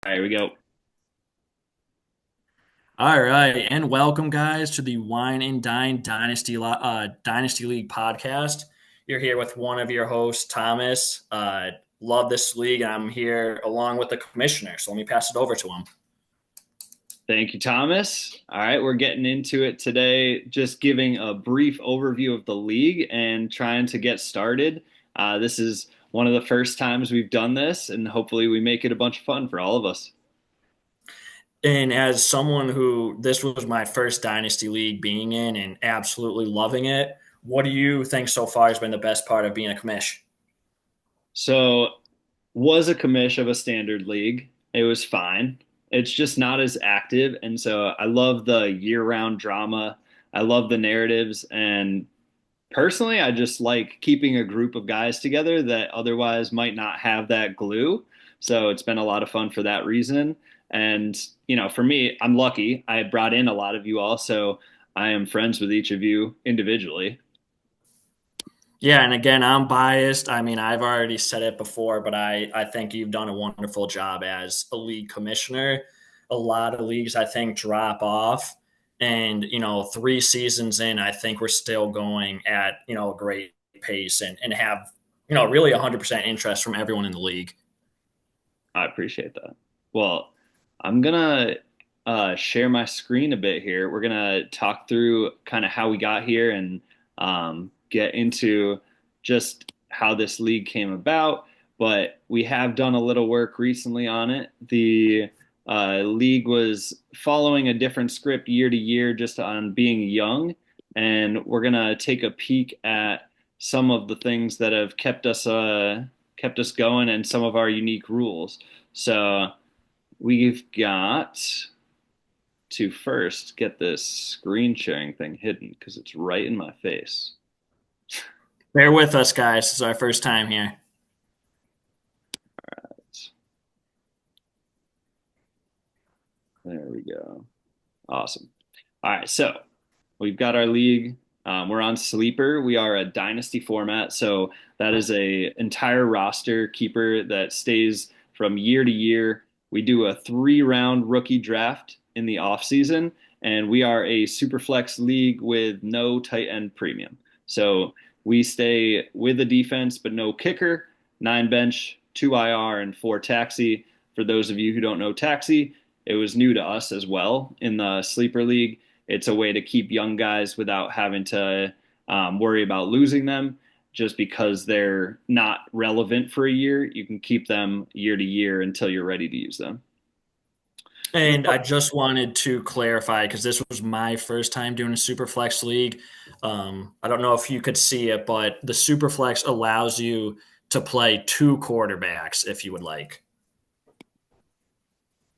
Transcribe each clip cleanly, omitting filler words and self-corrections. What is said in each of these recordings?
There we go. All right, and welcome, guys, to the Whine and Dyn Dynasty League podcast. You're here with one of your hosts, Thomas. Love this league, and I'm here along with the commissioner. So let me pass it over to him. Thank you, Thomas. All right, we're getting into it today, just giving a brief overview of the league and trying to get started. This is one of the first times we've done this, and hopefully, we make it a bunch of fun for all of us. And as someone who this was my first Dynasty League being in and absolutely loving it, what do you think so far has been the best part of being a commish? So, was a commish of a standard league. It was fine. It's just not as active, and so I love the year-round drama. I love the narratives, and personally, I just like keeping a group of guys together that otherwise might not have that glue. So it's been a lot of fun for that reason. And, for me, I'm lucky. I brought in a lot of you all, so I am friends with each of you individually. Yeah, and again, I'm biased. I mean, I've already said it before, but I think you've done a wonderful job as a league commissioner. A lot of leagues, I think, drop off. And, 3 seasons in, I think we're still going at, a great pace and have, really 100% interest from everyone in the league. I appreciate that. Well, I'm gonna share my screen a bit here. We're gonna talk through kind of how we got here and get into just how this league came about. But we have done a little work recently on it. The league was following a different script year to year, just on being young, and we're gonna take a peek at some of the things that have kept us going and some of our unique rules. So we've got to first get this screen sharing thing hidden because it's right in my face. Bear with us, guys. It's our first time here. There we go. Awesome. All right, so we've got our league. We're on Sleeper. We are a dynasty format, so that is a entire roster keeper that stays from year to year. We do a 3 round rookie draft in the off season, and we are a super flex league with no tight end premium. So we stay with the defense, but no kicker, 9 bench, 2 IR, and 4 taxi. For those of you who don't know taxi, it was new to us as well in the Sleeper League. It's a way to keep young guys without having to worry about losing them just because they're not relevant for a year. You can keep them year to year until you're ready to use them. And I just wanted to clarify because this was my first time doing a Superflex league. I don't know if you could see it, but the Superflex allows you to play two quarterbacks if you would like.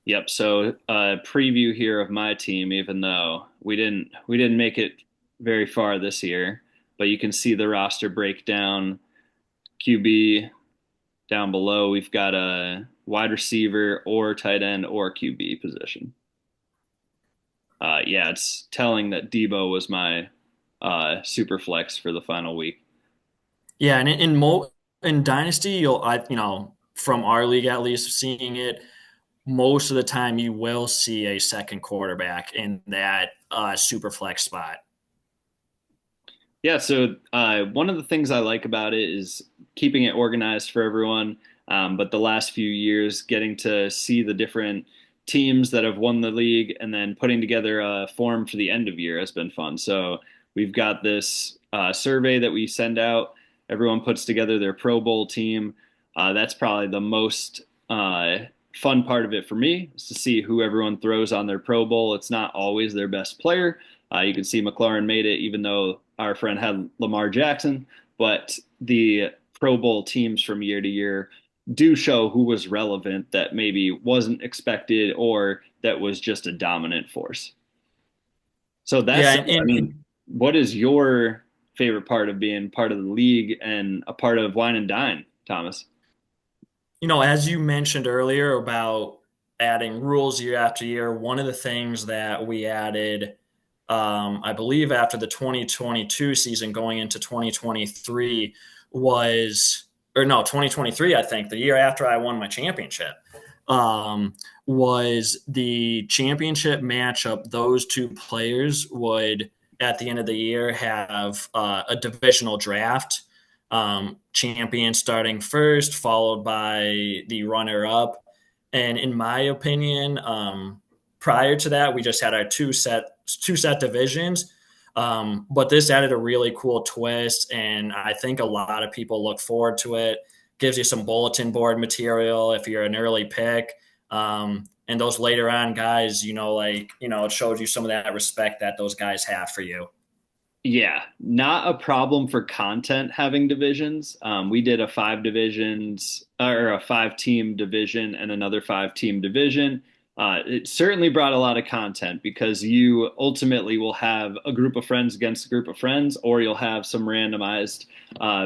Yep. So preview here of my team, even though we didn't make it very far this year, but you can see the roster breakdown. QB down below, we've got a wide receiver or tight end or QB position. Yeah, it's telling that Debo was my super flex for the final week. Yeah, and in Dynasty, from our league at least, seeing it most of the time, you will see a second quarterback in that Superflex spot. Yeah, so one of the things I like about it is keeping it organized for everyone. But the last few years, getting to see the different teams that have won the league and then putting together a form for the end of year has been fun. So we've got this survey that we send out. Everyone puts together their Pro Bowl team. That's probably the most fun part of it for me, is to see who everyone throws on their Pro Bowl. It's not always their best player. You can see McLaurin made it, even though our friend had Lamar Jackson. But the Pro Bowl teams from year to year do show who was relevant that maybe wasn't expected or that was just a dominant force. So Yeah, that's, I and mean, what is your favorite part of being part of the league and a part of Wine and Dine, Thomas? as you mentioned earlier about adding rules year after year, one of the things that we added, I believe, after the 2022 season going into 2023 was, or no, 2023, I think, the year after I won my championship. um, was the championship matchup. Those two players would, at the end of the year, have a divisional draft. Champion starting first, followed by the runner up. And in my opinion, prior to that, we just had our two set divisions. But this added a really cool twist, and I think a lot of people look forward to it. Gives you some bulletin board material if you're an early pick. And those later on guys, it shows you some of that respect that those guys have for you. Yeah, not a problem for content having divisions. We did a five divisions or a five-team division and another five-team division. It certainly brought a lot of content because you ultimately will have a group of friends against a group of friends, or you'll have some randomized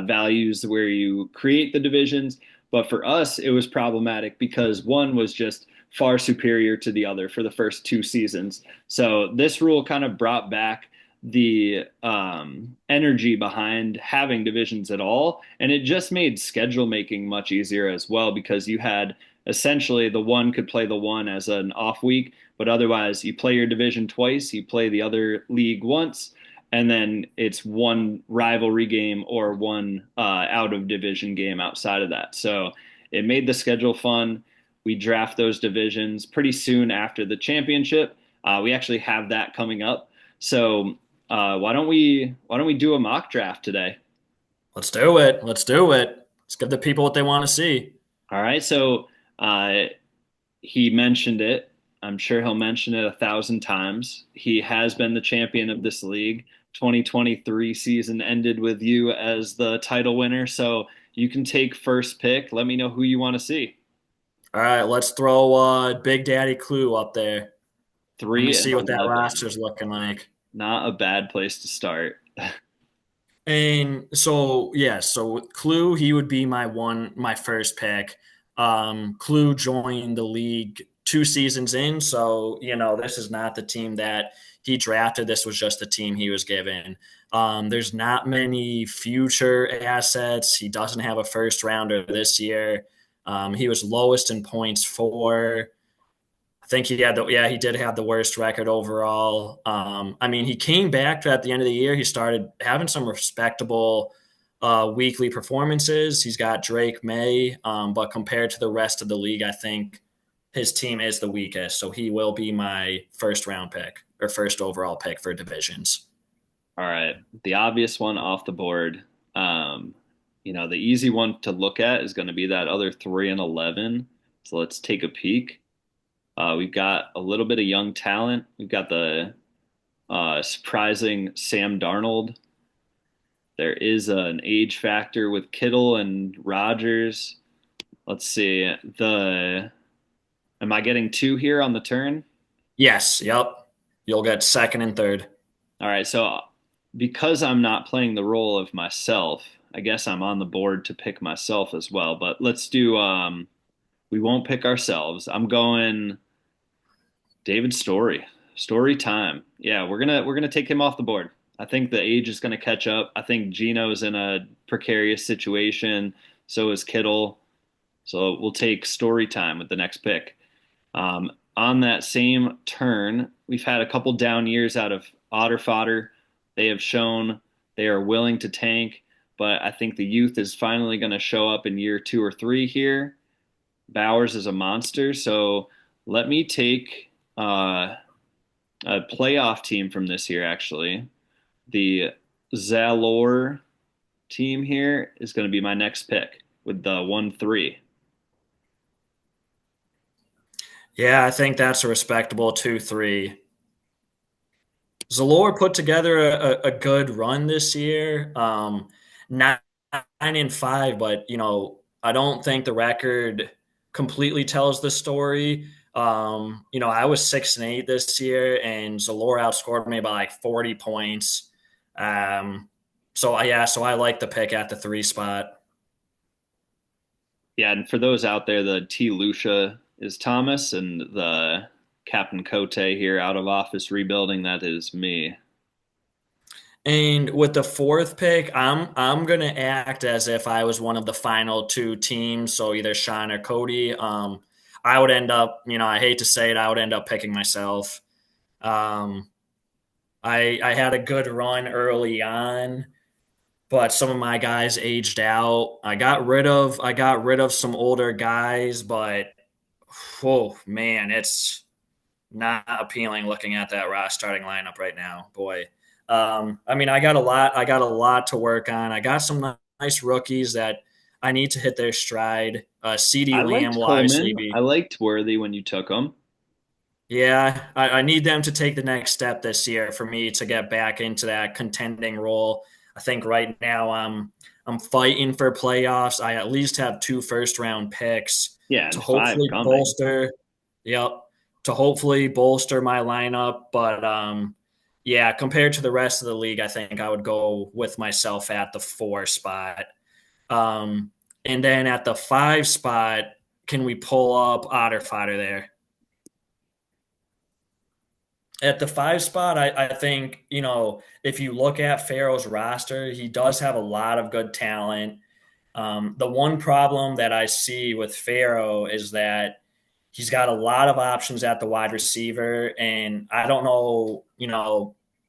values where you create the divisions. But for us, it was problematic because one was just far superior to the other for the first two seasons. So this rule kind of brought back the energy behind having divisions at all. And it just made schedule making much easier as well because you had essentially the one could play the one as an off week, but otherwise you play your division twice, you play the other league once, and then it's one rivalry game or one out of division game outside of that. So it made the schedule fun. We draft those divisions pretty soon after the championship. We actually have that coming up. So why don't we do a mock draft today? Let's do it. Let's do it. Let's give the people what they want to see. All right. So uh, he mentioned it. I'm sure he'll mention it 1,000 times. He has been the champion of this league. 2023 season ended with you as the title winner. So you can take first pick. Let me know who you want to see. All right, let's throw Big Daddy Clue up there. Let me Three and see what that 11. roster's looking like. Not a bad place to start. And so yeah, so with Clue, he would be my first pick. Clue joined the league 2 seasons in, so this is not the team that he drafted. This was just the team he was given. There's not many future assets. He doesn't have a first rounder this year. He was lowest in points for. I think he did have the worst record overall. I mean, he came back at the end of the year. He started having some respectable weekly performances. He's got Drake May, but compared to the rest of the league, I think his team is the weakest. So he will be my first round pick or first overall pick for divisions. All right. The obvious one off the board. Um, the easy one to look at is going to be that other 3 and 11. So let's take a peek. We've got a little bit of young talent. We've got the surprising Sam Darnold. There is an age factor with Kittle and Rodgers. Let's see. Am I getting two here on the turn? Yes, yep. You'll get second and third. All right. So because I'm not playing the role of myself, I guess I'm on the board to pick myself as well. But let's do. We won't pick ourselves. I'm going David Story. Story time. Yeah, we're gonna take him off the board. I think the age is gonna catch up. I think Gino's in a precarious situation. So is Kittle. So we'll take Story time with the next pick. On that same turn, we've had a couple down years out of Otter Fodder. They have shown they are willing to tank, but I think the youth is finally going to show up in year two or three here. Bowers is a monster, so let me take a playoff team from this year, actually. The Zalor team here is going to be my next pick with the 1-3. Yeah, I think that's a respectable 2-3. Zalor put together a good run this year. 9-5, but I don't think the record completely tells the story. I was 6-8 this year, and Zalor outscored me by like 40 points. So I like the pick at the 3 spot. Yeah, and for those out there, the T. Lucia is Thomas, and the Captain Cote here out of office rebuilding, that is me. And with the 4th pick, I'm gonna act as if I was one of the final 2 teams, so either Sean or Cody. I would end up, I hate to say it, I would end up picking myself. Um, I had a good run early on, but some of my guys aged out. I got rid of some older guys, but oh man, it's not appealing looking at that Ross starting lineup right now. Boy, I mean, I got a lot to work on. I got some nice rookies that I need to hit their stride. CD I Lamb liked will obviously Coleman. I be. liked Worthy when you took him. Yeah, I need them to take the next step this year for me to get back into that contending role. I think right now I'm fighting for playoffs. I at least have two first round picks Yeah, to and five hopefully coming. bolster. Yep, to hopefully bolster my lineup. But yeah, compared to the rest of the league, I think I would go with myself at the 4 spot. Um, and then at the 5 spot, can we pull up Otter Fodder there? At the 5 spot, I think, if you look at Farrell's roster, he does have a lot of good talent. The one problem that I see with Farrell is that he's got a lot of options at the wide receiver. And I don't know,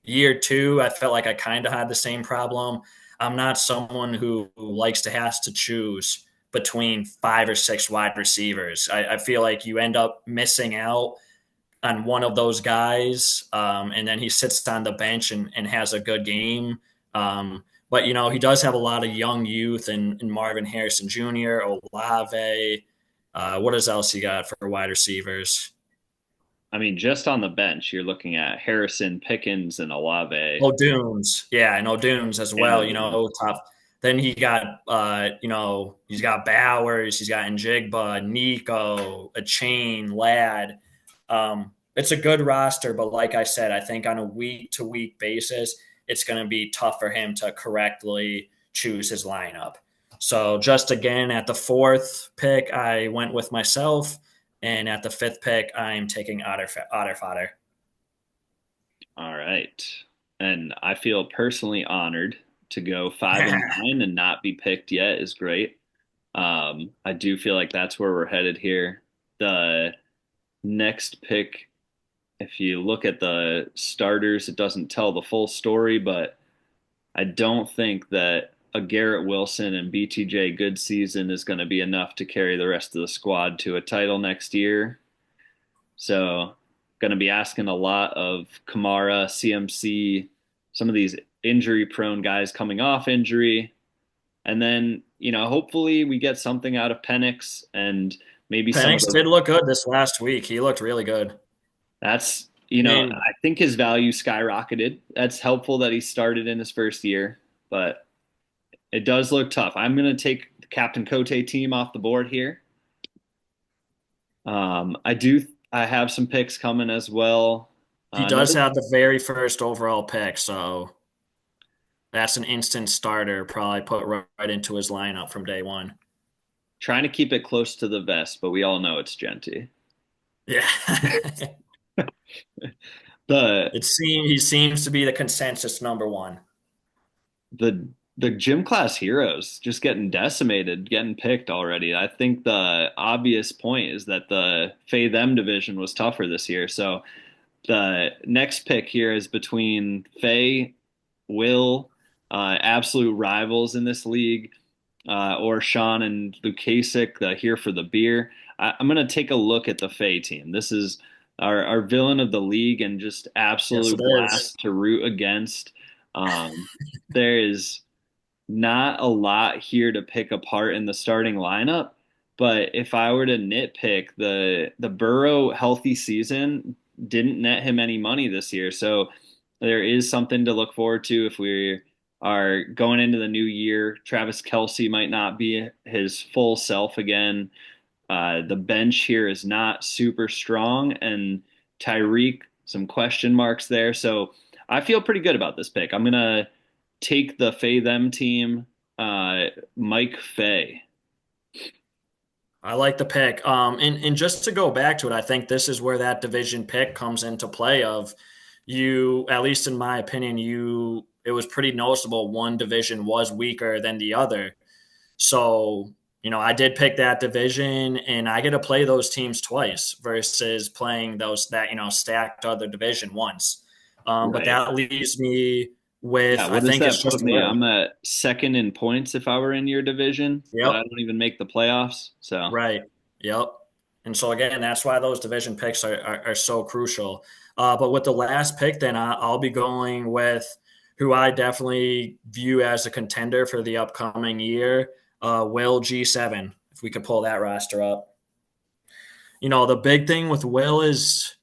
year two, I felt like I kind of had the same problem. I'm not someone who likes to has to choose between 5 or 6 wide receivers. I feel like you end up missing out on one of those guys, and then he sits on the bench and has a good game. But he does have a lot of young youth and Marvin Harrison Jr., Olave. What else he got for wide receivers? I mean, just on the bench, you're looking at Harrison, Pickens, and Olave, O'Dunes, yeah, and O'Dunes as and well. Odin. Tough. Then he's got Bowers, he's got Njigba, Nico, a chain, Lad. It's a good roster, but like I said, I think on a week to week basis, it's going to be tough for him to correctly choose his lineup. So just again at the 4th pick, I went with myself, and at the 5th pick, I'm taking Otter Fodder. All right. And I feel personally honored to go 5 and 9 and not be picked yet is great. I do feel like that's where we're headed here. The next pick, if you look at the starters, it doesn't tell the full story, but I don't think that a Garrett Wilson and BTJ good season is going to be enough to carry the rest of the squad to a title next year. So, going to be asking a lot of Kamara, CMC, some of these injury prone guys coming off injury. And then, hopefully we get something out of Penix and maybe some of Penix the did look good this last week. He looked really good. that's, And I think his value skyrocketed. That's helpful that he started in his first year, but it does look tough. I'm going to take the Captain Cote team off the board here. I have some picks coming as well. he does Another have the very first overall pick, so that's an instant starter. Probably put right into his lineup from day one. trying to keep it close to the vest, but we all know it's Genty. Yeah, The he seems to be the consensus number one. the the gym class heroes just getting decimated, getting picked already. I think the obvious point is that the Fay Them division was tougher this year. So the next pick here is between Fay, Will, absolute rivals in this league, or Sean and Lukasic, here for the beer. I'm going to take a look at the Fay team. This is our villain of the league and just Yes, it absolute is. blast to root against. There is not a lot here to pick apart in the starting lineup. But if I were to nitpick, the Burrow healthy season didn't net him any money this year. So there is something to look forward to if we are going into the new year. Travis Kelce might not be his full self again. The bench here is not super strong, and Tyreek, some question marks there. So I feel pretty good about this pick. I'm gonna take the Fay Them team, Mike Fay. I like the pick. And just to go back to it, I think this is where that division pick comes into play. Of you, at least in my opinion, it was pretty noticeable. One division was weaker than the other. So, I did pick that division, and I get to play those teams twice versus playing those that stacked other division once. But Right. that leaves me Yeah. with, I What does think it's that put just me? Will. I'm at second in points if I were in your division, but I Yep. don't even make the playoffs. So, Right. Yep. And so again, that's why those division picks are so crucial. But with the last pick, then I'll be going with who I definitely view as a contender for the upcoming year, Will G7. If we could pull that roster up. The big thing with Will is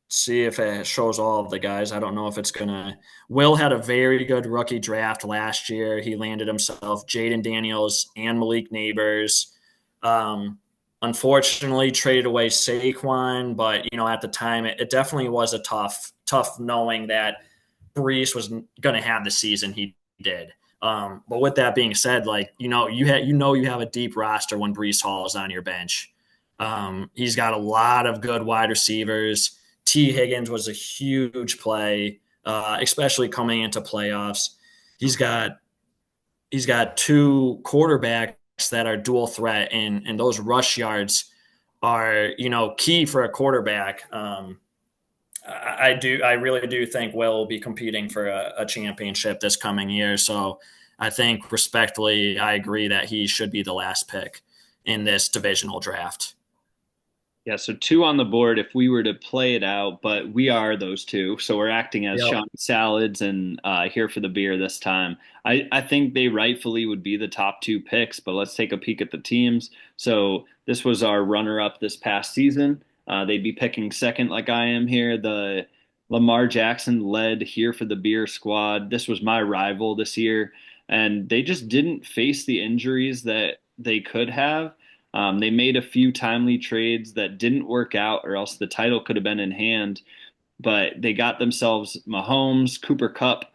see if it shows all of the guys. I don't know if it's gonna. Will had a very good rookie draft last year. He landed himself Jaden Daniels and Malik Neighbors. Um, Unfortunately, traded away Saquon, but at the time, it definitely was a tough knowing that Brees was going to have the season he did. But with that being said, like you have a deep roster when Brees Hall is on your bench. He's got a lot of good wide receivers. T. Higgins was a huge play, especially coming into playoffs. He's got he's got two quarterbacks that are dual threat, and those rush yards are key for a quarterback. I really do think Will be competing for a championship this coming year. So I think respectfully, I agree that he should be the last pick in this divisional draft. yeah, so two on the board if we were to play it out, but we are those two. So we're acting as Yep. Sean Salads and here for the beer this time. I think they rightfully would be the top two picks, but let's take a peek at the teams. So this was our runner up this past season. They'd be picking second, like I am here. The Lamar Jackson led here for the beer squad. This was my rival this year, and they just didn't face the injuries that they could have. They made a few timely trades that didn't work out, or else the title could have been in hand. But they got themselves Mahomes, Cooper Cup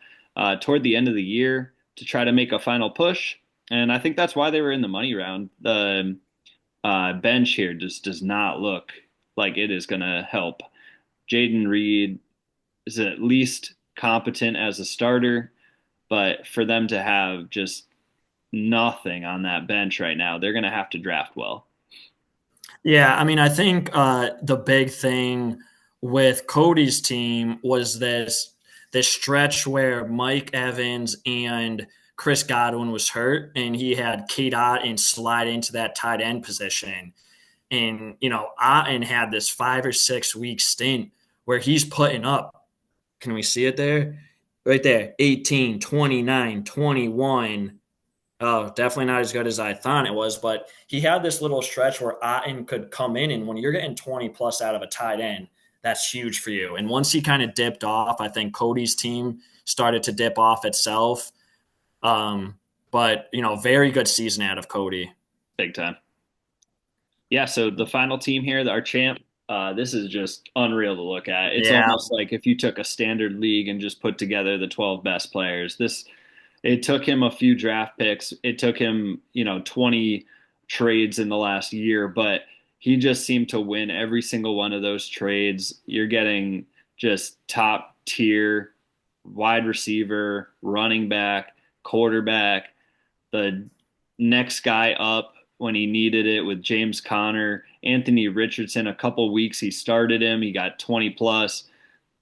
toward the end of the year to try to make a final push. And I think that's why they were in the money round. The bench here just does not look like it is going to help. Jaden Reed is at least competent as a starter, but for them to have just nothing on that bench right now, they're going to have to draft well. Yeah, I mean, I think the big thing with Cody's team was this stretch where Mike Evans and Chris Godwin was hurt, and he had K Dot and slide into that tight end position. And Otten had this 5 or 6 week stint where he's putting up. Can we see it there? Right there, 18, 29, 21. Oh, definitely not as good as I thought it was, but he had this little stretch where Otten could come in, and when you're getting 20 plus out of a tight end, that's huge for you. And once he kind of dipped off, I think Cody's team started to dip off itself. Um, but very good season out of Cody. Big time. Yeah, so the final team here, our champ, this is just unreal to look at. It's Yeah, almost like if you took a standard league and just put together the 12 best players. It took him a few draft picks. It took him, 20 trades in the last year, but he just seemed to win every single one of those trades. You're getting just top tier wide receiver, running back, quarterback, the next guy up when he needed it with James Conner, Anthony Richardson. A couple weeks he started him, he got 20 plus.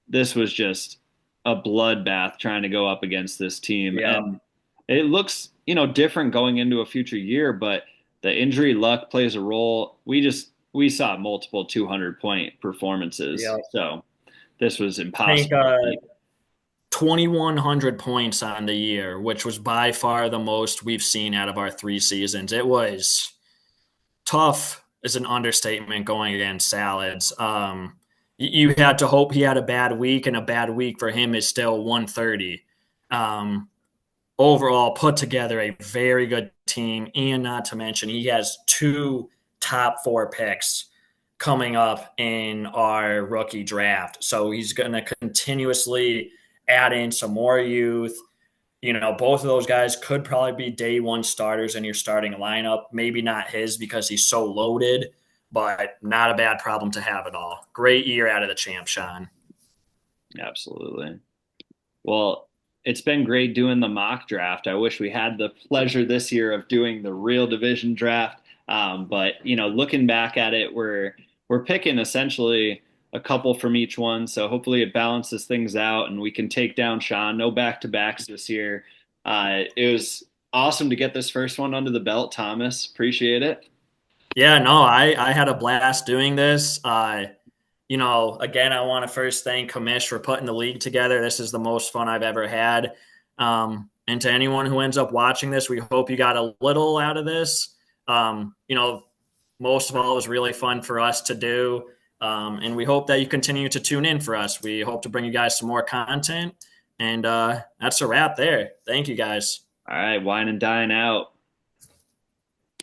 This was just a bloodbath trying to go up against this team, yeah, and it looks different going into a future year, but the injury luck plays a role. We saw multiple 200-point performances, yeah. so this was I think impossible to beat. 2,100 points on the year, which was by far the most we've seen out of our 3 seasons. It was tough is an understatement going against Salads. You had to hope he had a bad week, and a bad week for him is still 130. Um, Overall, put together a very good team, and not to mention he has two top four picks coming up in our rookie draft. So he's going to continuously add in some more youth. Both of those guys could probably be day one starters in your starting lineup. Maybe not his because he's so loaded, but not a bad problem to have at all. Great year out of the champ, Sean. Absolutely. Well, it's been great doing the mock draft. I wish we had the pleasure this year of doing the real division draft. But looking back at it, we're picking essentially a couple from each one. So hopefully it balances things out and we can take down Sean. No back-to-backs this year. It was awesome to get this first one under the belt, Thomas. Appreciate it. Yeah, no, I had a blast doing this. Again, I want to first thank Kamish for putting the league together. This is the most fun I've ever had. And to anyone who ends up watching this, we hope you got a little out of this. Most of all, it was really fun for us to do. And we hope that you continue to tune in for us. We hope to bring you guys some more content. And that's a wrap there. Thank you guys. All right, Wine and Dine out.